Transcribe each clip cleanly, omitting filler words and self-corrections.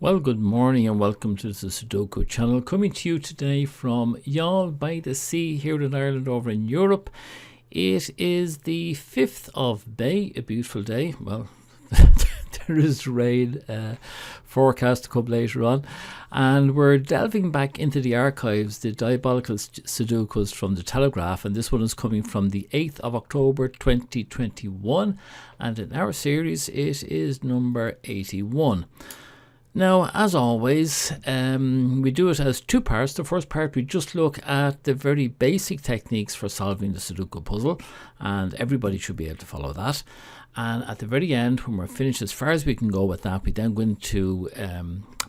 Well, good morning and welcome to the Sudoku channel, coming to you today from Youghal by the Sea here in Ireland over in Europe. It is the 5th of May, a beautiful day. Well, there is rain forecast to come later on, and we're delving back into the archives, the Diabolical Sudokus from the Telegraph, and this one is coming from the 8th of October 2021, and in our series it is number 81. Now, as always, we do it as two parts. The first part, we just look at the very basic techniques for solving the Sudoku puzzle, and everybody should be able to follow that. And at the very end, when we're finished as far as we can go with that, we then go into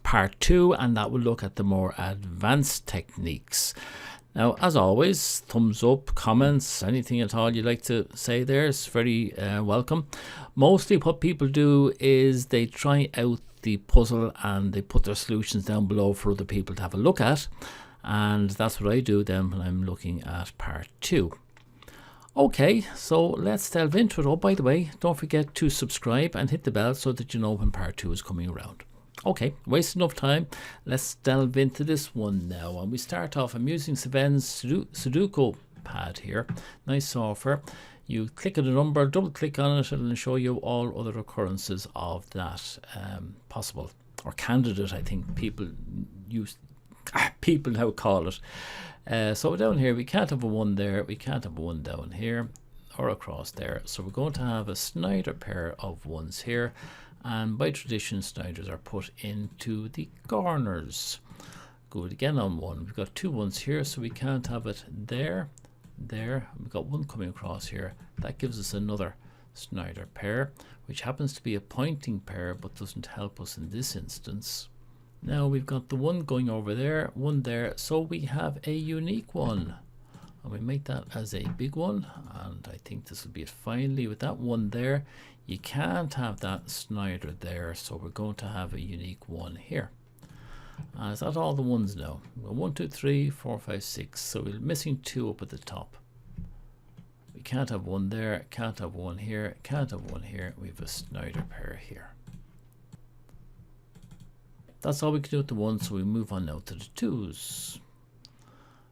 part 2, and that will look at the more advanced techniques. Now, as always, thumbs up, comments, anything at all you'd like to say there is very welcome. Mostly what people do is they try out the puzzle and they put their solutions down below for other people to have a look at, and that's what I do then when I'm looking at part 2. Okay, so let's delve into it. Oh, by the way, don't forget to subscribe and hit the bell so that you know when part 2 is coming around. Okay, waste enough time. Let's delve into this one now, and we start off. I'm using Sven's Sudoku pad here. Nice software. You click on a number, double click on it, and it'll show you all other occurrences of that possible or candidate. I think people now call it. So down here we can't have a 1 there. We can't have a 1 down here or across there. So we're going to have a Snyder pair of 1s here. And by tradition, Snyders are put into the corners. Good, again on 1. We've got 2 1s here, so we can't have it there. We've got 1 coming across here. That gives us another Snyder pair, which happens to be a pointing pair, but doesn't help us in this instance. Now we've got the 1 going over there, 1 there, so we have a unique 1. And we make that as a big 1, and I think this will be it finally. With that 1 there, you can't have that Snyder there, so we're going to have a unique 1 here. Is that all the 1s now? Well, 1, 2, 3, 4, 5, 6. So we're missing 2 up at the top. We can't have 1 there, can't have 1 here, can't have 1 here. We have a Snyder pair here. That's all we can do with the 1, so we move on now to the 2s.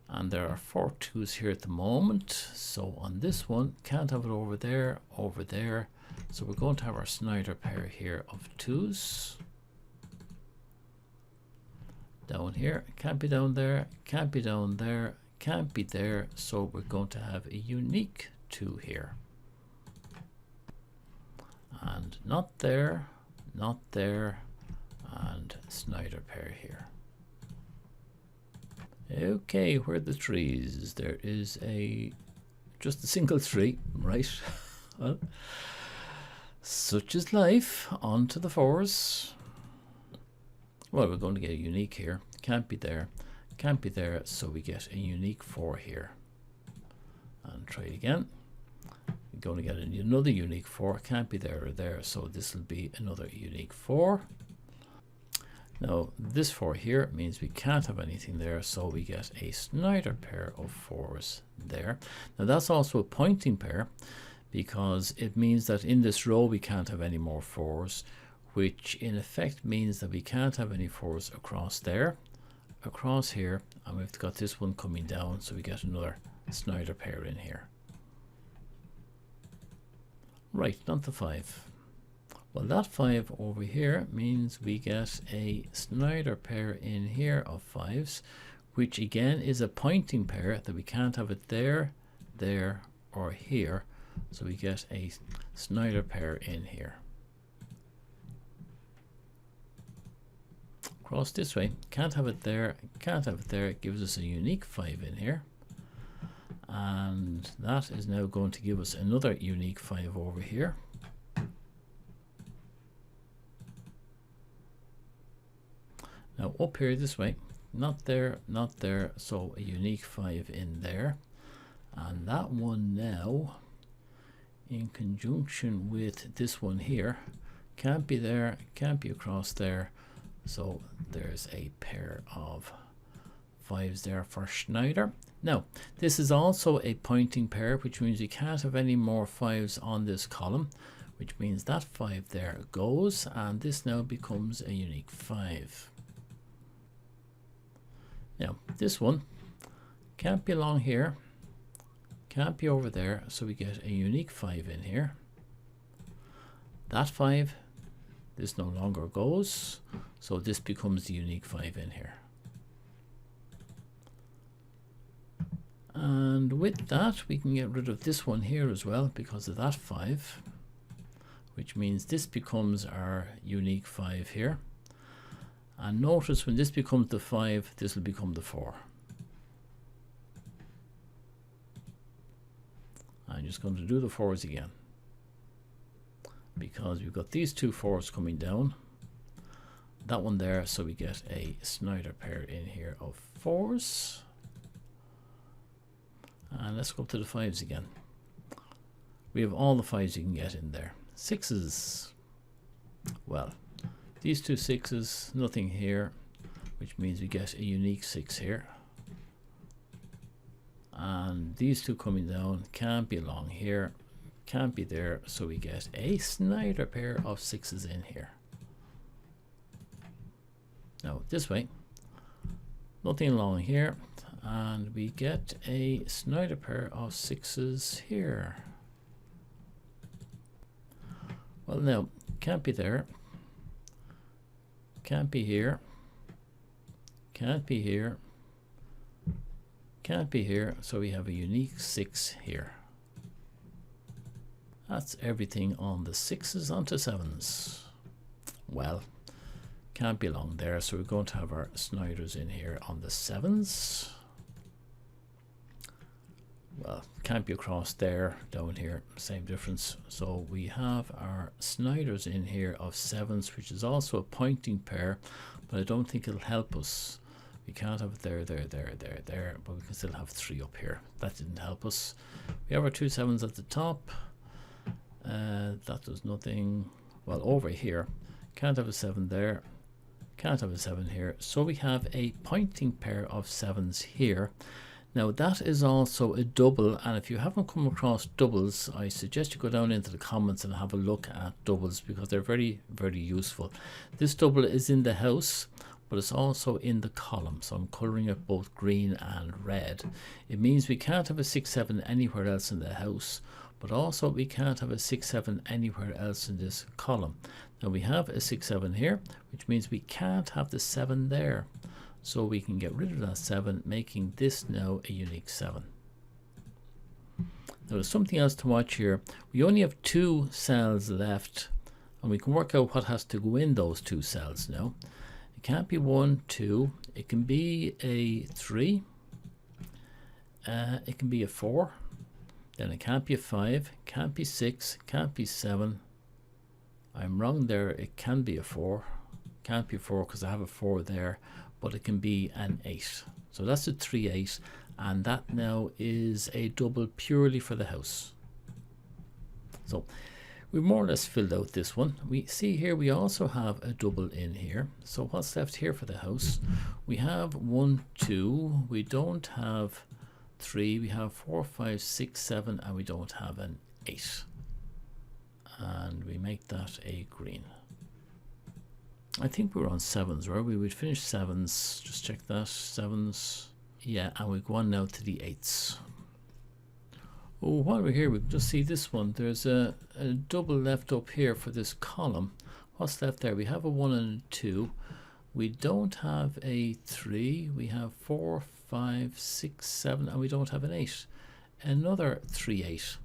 And there are 4 2s here at the moment. So on this one, can't have it over there, over there. So we're going to have our Snyder pair here of 2s. Down here, can't be down there, can't be down there, can't be there. So we're going to have a unique 2 here. And not there, and Snyder pair here. Okay, where are the 3s? There is just a single 3, right? Well, such is life. On to the 4s. Well, we're going to get a unique here. Can't be there, can't be there, so we get a unique 4 here. And try it again. We're going to get another unique 4. Can't be there or there, so this will be another unique 4. Now this 4 here means we can't have anything there, so we get a Snyder pair of 4s there. Now that's also a pointing pair, because it means that in this row we can't have any more 4s, which in effect means that we can't have any 4s across there, across here, and we've got this one coming down, so we get another Snyder pair in here. Right, not the 5. Well, that 5 over here means we get a Snyder pair in here of 5s, which again is a pointing pair that we can't have it there, there, or here. So we get a Snyder pair in here. Across this way, can't have it there, can't have it there. It gives us a unique 5 in here. And that is now going to give us another unique 5 over here. Now up here this way, not there, so a unique 5 in there. And that one now, in conjunction with this one here, can't be there, can't be across there, so there's a pair of 5s there for Snyder. Now this is also a pointing pair, which means you can't have any more 5s on this column, which means that 5 there goes, and this now becomes a unique 5. Now this one can't be along here, can't be over there, so we get a unique 5 in here. That 5, this no longer goes, so this becomes the unique 5 in here. And with that we can get rid of this one here as well because of that 5, which means this becomes our unique 5 here. And notice when this becomes the 5, this will become the 4. I'm just going to do the 4s again, because we've got these two 4s coming down, that one there, so we get a Snyder pair in here of 4s. And let's go up to the 5s again. We have all the 5s you can get in there. 6s, well, these two 6s, nothing here, which means we get a unique 6 here. And these two coming down can't be along here, can't be there, so we get a Snyder pair of 6s in here. Now this way, nothing along here, and we get a Snyder pair of 6s here. Well, now can't be there, can't be here, can't be here, can't be here, so we have a unique 6 here. That's everything on the 6s onto 7s. Well, can't be along there, so we're going to have our Snyders in here on the 7s. Well, can't be across there, down here, same difference. So we have our Snyders in here of 7s, which is also a pointing pair, but I don't think it'll help us. We can't have it there, but we can still have 3 up here. That didn't help us. We have our two 7s at the top. That does nothing. Well, over here, can't have a 7 there, can't have a 7 here. So we have a pointing pair of 7s here. Now that is also a double, and if you haven't come across doubles, I suggest you go down into the comments and have a look at doubles, because they're very, very useful. This double is in the house, but it's also in the column, so I'm colouring it both green and red. It means we can't have a 6-7 anywhere else in the house, but also we can't have a 6-7 anywhere else in this column. Now we have a 6-7 here, which means we can't have the 7 there. So we can get rid of that 7, making this now a unique 7. Now there's something else to watch here. We only have 2 cells left, and we can work out what has to go in those 2 cells now. It can't be 1, 2. It can be a 3. It can be a 4. Then it can't be a 5. Can't be 6. Can't be 7. I'm wrong there. It can be a 4. Can't be 4 because I have a 4 there. But it can be an 8. So that's a 3-8, and that now is a double purely for the house. So we more or less filled out this one. We see here we also have a double in here. So what's left here for the house? We have 1, 2, we don't have 3, we have 4, 5, 6, 7, and we don't have an 8. And we make that a green. I think we were on 7s, right? We would finish 7s, just check that, 7s. Yeah, and we go on now to the 8s. Oh, while we're here, we can just see this one. There's a double left up here for this column. What's left there? We have a 1 and a 2. We don't have a 3. We have 4, 5, 6, 7, and we don't have an 8. Another 3-8.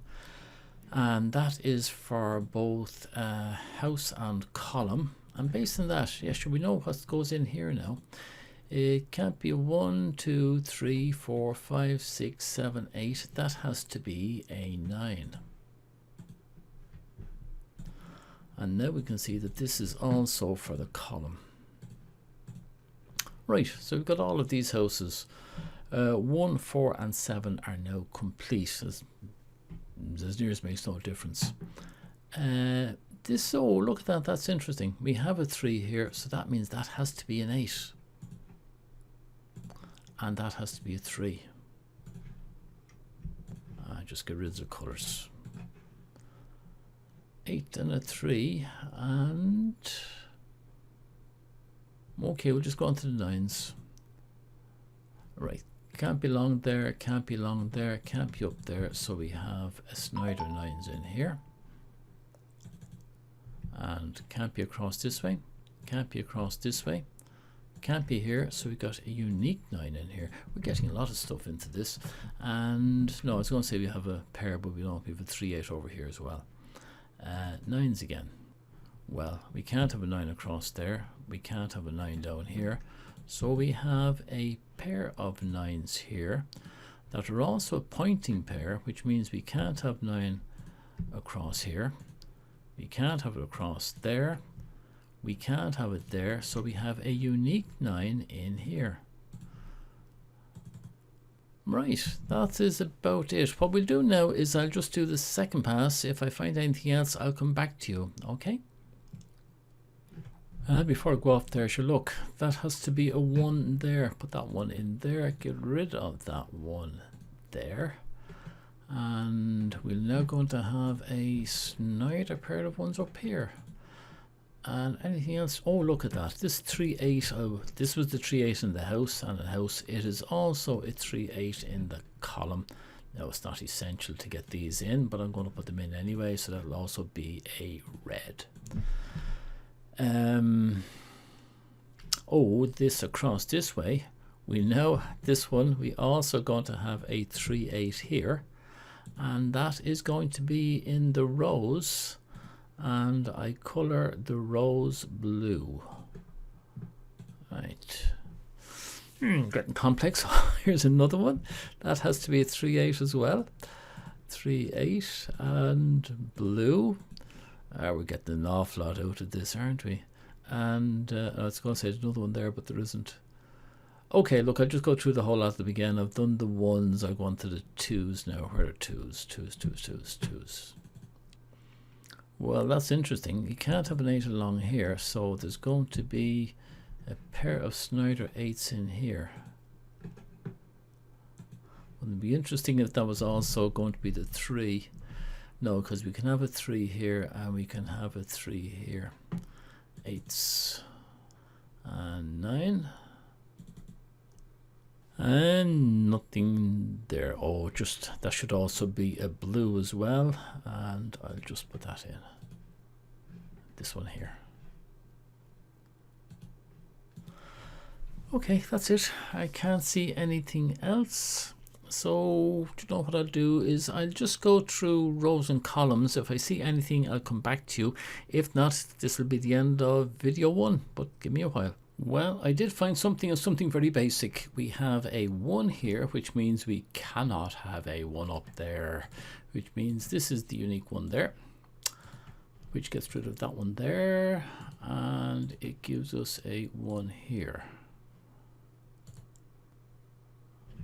And that is for both house and column. And based on that, yeah, sure, we know what goes in here now. It can't be 1, 2, 3, 4, 5, 6, 7, 8. That has to be a 9. And now we can see that this is also for the column. Right, so we've got all of these houses. 1, 4, and 7 are now complete. As near as makes no difference. Oh, look at that, that's interesting. We have a 3 here, so that means that has to be an 8. And that has to be a 3. Just get rid of the colours. 8 and a 3, and okay, we'll just go on to the 9s. Right, can't belong there, can't belong there, can't be up there, so we have a Snyder 9s in here. And can't be across this way, can't be across this way, can't be here, so we got a unique 9 in here. We're getting a lot of stuff into this. And no, I was going to say we have a pair, but we don't. We have a 3-8 over here as well. 9s again. Well, we can't have a 9 across there, we can't have a 9 down here, so we have a pair of 9s here that are also a pointing pair, which means we can't have 9 across here, we can't have it across there, we can't have it there, so we have a unique 9 in here. Right, that is about it. What we'll do now is I'll just do the second pass. If I find anything else, I'll come back to you, okay? Before I go off there, sure, look, that has to be a 1 there. Put that 1 in there, get rid of that 1 there. And we're now going to have a Snyder pair of 1s up here. And anything else? Oh, look at that. This 3-8, oh, this was the 3-8 in the house, and the house, it is also a 3-8 in the column. Now, it's not essential to get these in, but I'm going to put them in anyway, so that'll also be a red. Oh, this across this way, we know this one, we also going to have a 3-8 here, and that is going to be in the rose. And I color the rose blue. Right. Getting complex. Here's another one. That has to be a 3-8 as well. 3-8 and blue. We're getting an awful lot out of this, aren't we? And I was going to say there's another one there, but there isn't. Okay, look, I'll just go through the whole lot at the beginning. I've done the 1s. I go on to the 2s now. Where are 2s? 2s, 2s, 2s, 2s. Well, that's interesting. You can't have an 8 along here, so there's going to be a pair of Snyder 8s in here. Wouldn't it be interesting if that was also going to be the 3? No, because we can have a 3 here and we can have a 3 here. 8s and 9. And nothing there. Oh, just that should also be a blue as well, and I'll just put that in. This one here. Okay, that's it. I can't see anything else. So, you know what I'll do is I'll just go through rows and columns. If I see anything, I'll come back to you. If not, this will be the end of video 1, but give me a while. Well, I did find something very basic. We have a 1 here, which means we cannot have a 1 up there, which means this is the unique 1 there, which gets rid of that 1 there, and it gives us a 1 here.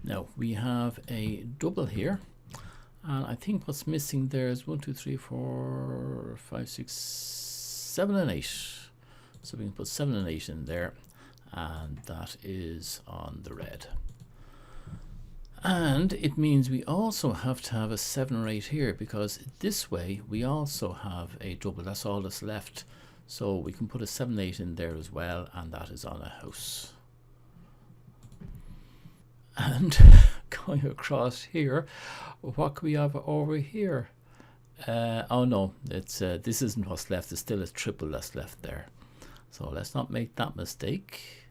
Now we have a double here, and I think what's missing there is 1, 2, 3, 4, 5, 6, 7 and 8. So we can put 7 and 8 in there, and that is on the red. And it means we also have to have a 7 or 8 here, because this way we also have a double. That's all that's left. So we can put a 7, 8 in there as well, and that is on a house. And going across here, what can we have over here? Oh no, it's this isn't what's left. It's still a triple that's left there. So let's not make that mistake.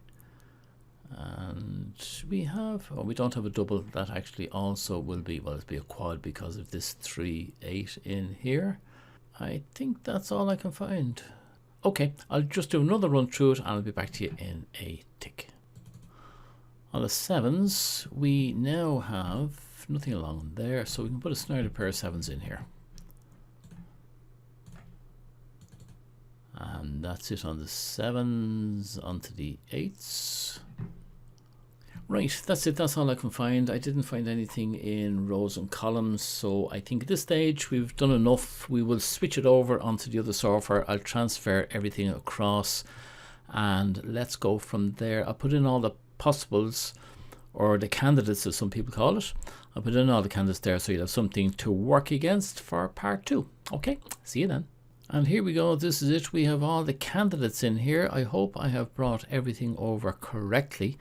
And we have, oh, we don't have a double. That actually also will be, well, it'll be a quad because of this 3, 8 in here. I think that's all I can find. Okay, I'll just do another run through it and I'll be back to you in a tick. On the 7s, we now have nothing along there, so we can put a Snyder pair of 7s in here. And that's it on the 7s, onto the 8s. Right, that's it, that's all I can find. I didn't find anything in rows and columns, so I think at this stage we've done enough. We will switch it over onto the other software. I'll transfer everything across and let's go from there. I'll put in all the possibles, or the candidates as some people call it. I'll put in all the candidates there so you'll have something to work against for part 2. Okay, see you then. And here we go, this is it. We have all the candidates in here. I hope I have brought everything over correctly.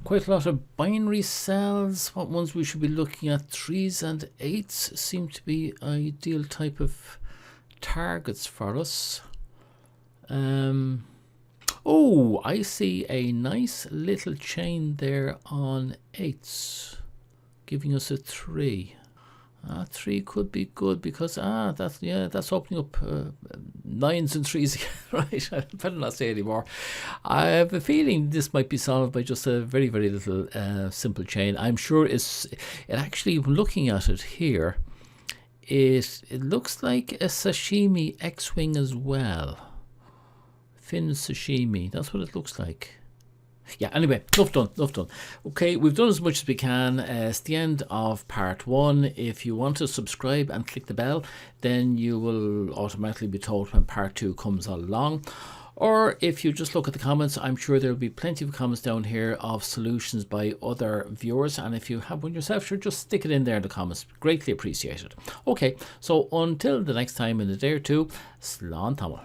Quite a lot of binary cells. What ones we should be looking at? 3s and 8s seem to be ideal type of targets for us. Oh, I see a nice little chain there on 8s, giving us a 3. 3 could be good because that's opening up 9s and 3s right. I better not say anymore. I have a feeling this might be solved by just a very, very little simple chain. I'm sure it actually, looking at it here, it looks like a sashimi X-wing as well. Fin sashimi, that's what it looks like. Yeah, anyway, enough done. Okay, we've done as much as we can. It's the end of part 1. If you want to subscribe and click the bell, then you will automatically be told when part 2 comes along. Or if you just look at the comments, I'm sure there'll be plenty of comments down here of solutions by other viewers. And if you have one yourself, sure, just stick it in there in the comments. Greatly appreciated. Okay, so until the next time in a day or two, Slán Tamil.